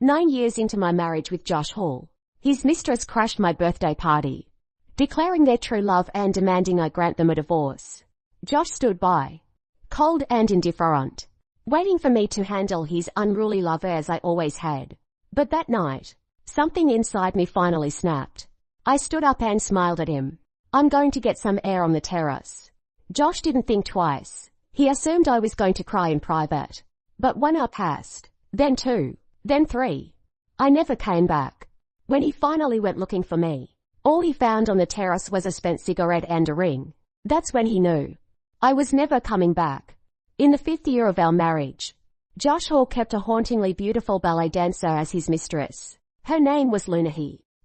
9 years into my marriage with Josh Hall, his mistress crashed my birthday party, declaring their true love and demanding I grant them a divorce. Josh stood by, cold and indifferent, waiting for me to handle his unruly love as I always had. But that night, something inside me finally snapped. I stood up and smiled at him. I'm going to get some air on the terrace. Josh didn't think twice. He assumed I was going to cry in private. But 1 hour passed, then 2, then 3. I never came back. When he finally went looking for me, all he found on the terrace was a spent cigarette and a ring. That's when he knew I was never coming back. In the 5th year of our marriage, Josh Hall kept a hauntingly beautiful ballet dancer as his mistress. Her name was Luna.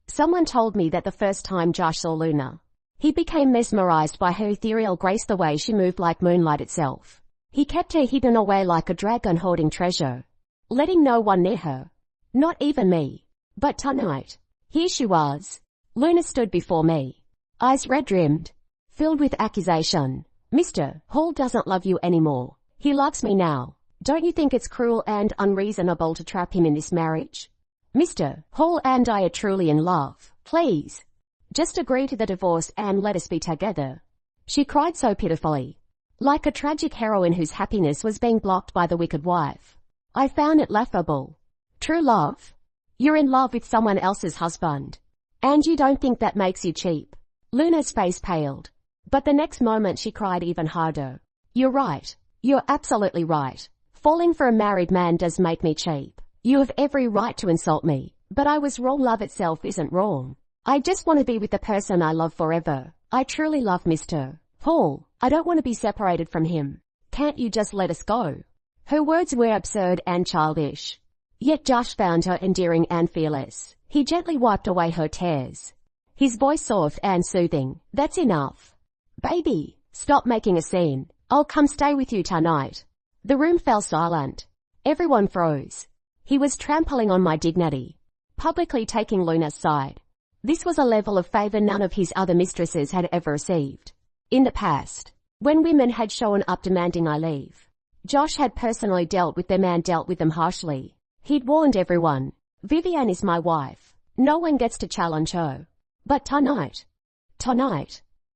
Someone told me that the first time Josh saw Luna, he became mesmerized by her ethereal grace, the way she moved like moonlight itself. He kept her hidden away like a dragon hoarding treasure, letting no one near her, not even me. But tonight, here she was. Luna stood before me, eyes red-rimmed, filled with accusation. Mr. Hall doesn't love you anymore. He loves me now. Don't you think it's cruel and unreasonable to trap him in this marriage? Mr. Hall and I are truly in love. Please, just agree to the divorce and let us be together. She cried so pitifully, like a tragic heroine whose happiness was being blocked by the wicked wife. I found it laughable. True love? You're in love with someone else's husband, and you don't think that makes you cheap? Luna's face paled, but the next moment she cried even harder. You're right. You're absolutely right. Falling for a married man does make me cheap. You have every right to insult me, but I was wrong. Love itself isn't wrong. I just want to be with the person I love forever. I truly love Mr. Hall. I don't want to be separated from him. Can't you just let us go? Her words were absurd and childish. Yet Josh found her endearing and fearless. He gently wiped away her tears, his voice soft and soothing. That's enough. Baby, stop making a scene. I'll come stay with you tonight. The room fell silent. Everyone froze. He was trampling on my dignity, publicly taking Luna's side. This was a level of favor none of his other mistresses had ever received. In the past, when women had shown up demanding I leave, Josh had personally dealt with them and dealt with them harshly. He'd warned everyone, Vivian is my wife. No one gets to challenge her. But tonight,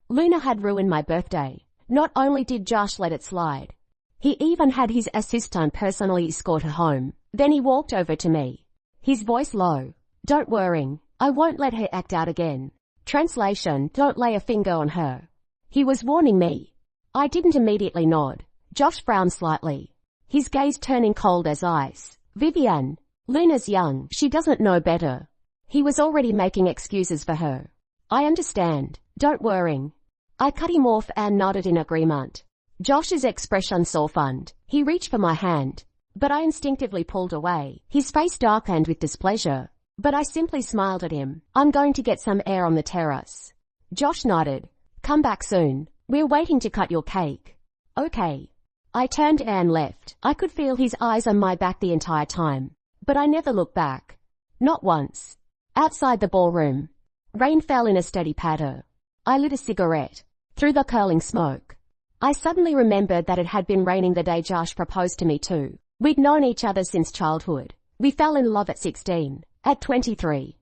Luna had ruined my birthday. Not only did Josh let it slide, he even had his assistant personally escort her home. Then he walked over to me, his voice low. Don't worry, I won't let her act out again. Translation, don't lay a finger on her. He was warning me. I didn't immediately nod. Josh frowned slightly, his gaze turning cold as ice. Vivian, Luna's young, she doesn't know better. He was already making excuses for her. I understand. Don't worry. I cut him off and nodded in agreement. Josh's expression softened. He reached for my hand, but I instinctively pulled away. His face darkened with displeasure, but I simply smiled at him. I'm going to get some air on the terrace. Josh nodded. Come back soon. We're waiting to cut your cake. Okay. I turned and left. I could feel his eyes on my back the entire time, but I never looked back. Not once. Outside the ballroom, rain fell in a steady patter. I lit a cigarette. Through the curling smoke, I suddenly remembered that it had been raining the day Josh proposed to me too. We'd known each other since childhood. We fell in love at 16. At 23,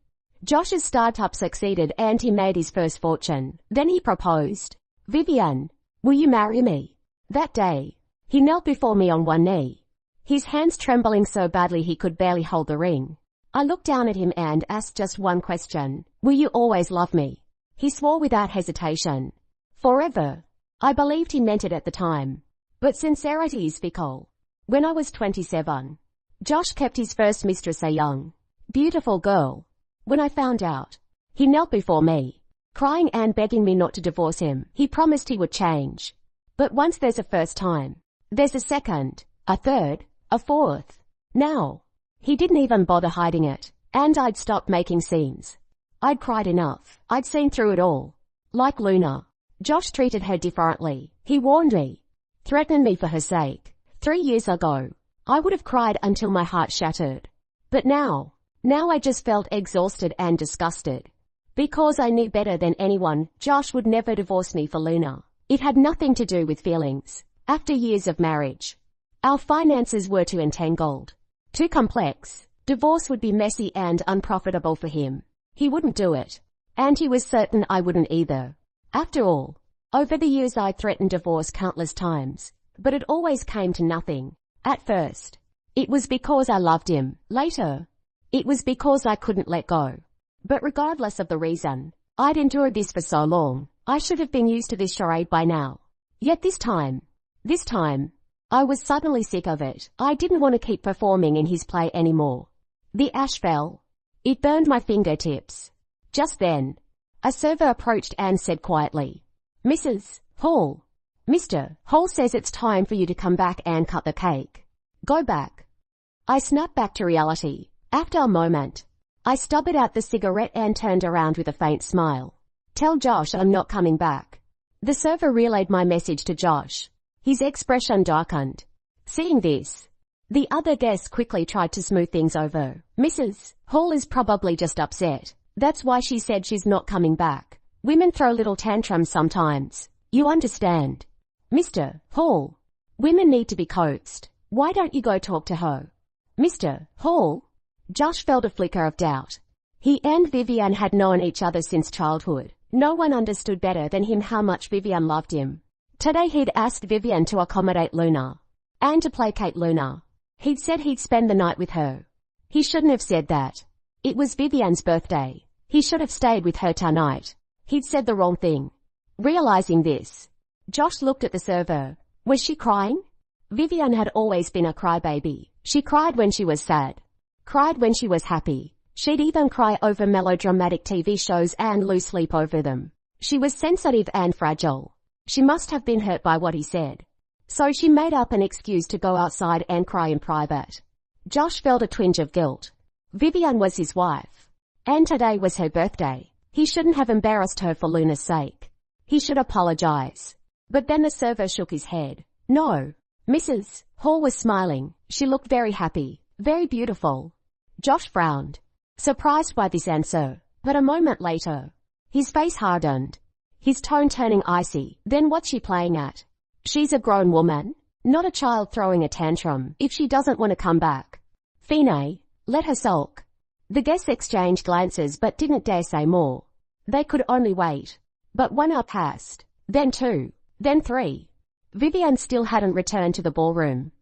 Josh's startup succeeded and he made his first fortune. Then he proposed. Vivian, will you marry me? That day, he knelt before me on one knee, his hands trembling so badly he could barely hold the ring. I looked down at him and asked just one question. Will you always love me? He swore without hesitation. Forever. I believed he meant it at the time. But sincerity is fickle. When I was 27, Josh kept his first mistress a young, beautiful girl. When I found out, he knelt before me, crying and begging me not to divorce him. He promised he would change. But once there's a first time, there's a second, a third, a fourth. Now, he didn't even bother hiding it, and I'd stopped making scenes. I'd cried enough. I'd seen through it all. Like Luna, Josh treated her differently. He warned me, threatened me for her sake. 3 years ago, I would have cried until my heart shattered. But now I just felt exhausted and disgusted. Because I knew better than anyone, Josh would never divorce me for Luna. It had nothing to do with feelings. After years of marriage, our finances were too entangled, too complex. Divorce would be messy and unprofitable for him. He wouldn't do it. And he was certain I wouldn't either. After all, over the years I threatened divorce countless times, but it always came to nothing. At first, it was because I loved him. Later, it was because I couldn't let go. But regardless of the reason, I'd endured this for so long. I should have been used to this charade by now. Yet this time, I was suddenly sick of it. I didn't want to keep performing in his play anymore. The ash fell. It burned my fingertips. Just then, a server approached and said quietly, "Mrs. Hall, Mr. Hall says it's time for you to come back and cut the cake." Go back. I snapped back to reality. After a moment, I stubbered out the cigarette and turned around with a faint smile. "Tell Josh I'm not coming back." The server relayed my message to Josh. His expression darkened. Seeing this, the other guests quickly tried to smooth things over. "Mrs. Hall is probably just upset. That's why she said she's not coming back. Women throw little tantrums sometimes. You understand. Mr. Hall, women need to be coaxed. Why don't you go talk to her?" "Mr. Hall?" Josh felt a flicker of doubt. He and Vivian had known each other since childhood. No one understood better than him how much Vivian loved him. Today he'd asked Vivian to accommodate Luna and to placate Luna. He'd said he'd spend the night with her. He shouldn't have said that. It was Vivian's birthday. He should have stayed with her tonight. He'd said the wrong thing. Realizing this, Josh looked at the server. Was she crying? Vivian had always been a crybaby. She cried when she was sad, cried when she was happy. She'd even cry over melodramatic TV shows and lose sleep over them. She was sensitive and fragile. She must have been hurt by what he said. So she made up an excuse to go outside and cry in private. Josh felt a twinge of guilt. Vivian was his wife, and today was her birthday. He shouldn't have embarrassed her for Luna's sake. He should apologize. But then the server shook his head. No. Mrs. Hall was smiling. She looked very happy, very beautiful. Josh frowned, surprised by this answer. But a moment later, his face hardened, his tone turning icy. Then what's she playing at? She's a grown woman, not a child throwing a tantrum. If she doesn't want to come back, fine, let her sulk. The guests exchanged glances but didn't dare say more. They could only wait. But 1 hour passed, then 2, then 3. Vivian still hadn't returned to the ballroom.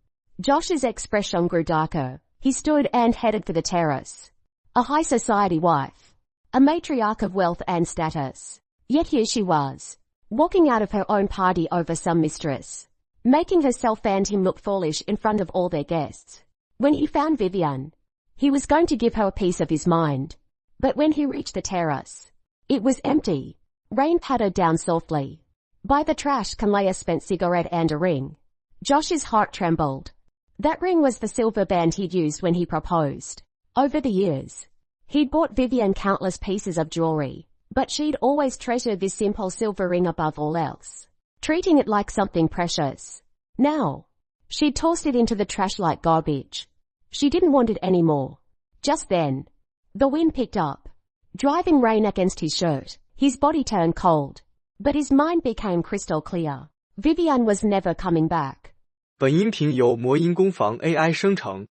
Josh's expression grew darker. He stood and headed for the terrace. A high society wife, a matriarch of wealth and status. Yet here she was, walking out of her own party over some mistress, making herself and him look foolish in front of all their guests. When he found Vivian, he was going to give her a piece of his mind. But when he reached the terrace, it was empty. Rain pattered down softly. By the trash can lay a spent cigarette and a ring. Josh's heart trembled. That ring was the silver band he'd used when he proposed. Over the years, he'd bought Vivian countless pieces of jewelry, but she'd always treasured this simple silver ring above all else, treating it like something precious. Now, she'd tossed it into the trash like garbage. She didn't want it anymore. Just then, the wind picked up, driving rain against his shirt. His body turned cold, but his mind became crystal clear. Vivian was never coming back. 本音频由魔音工坊 AI 生成，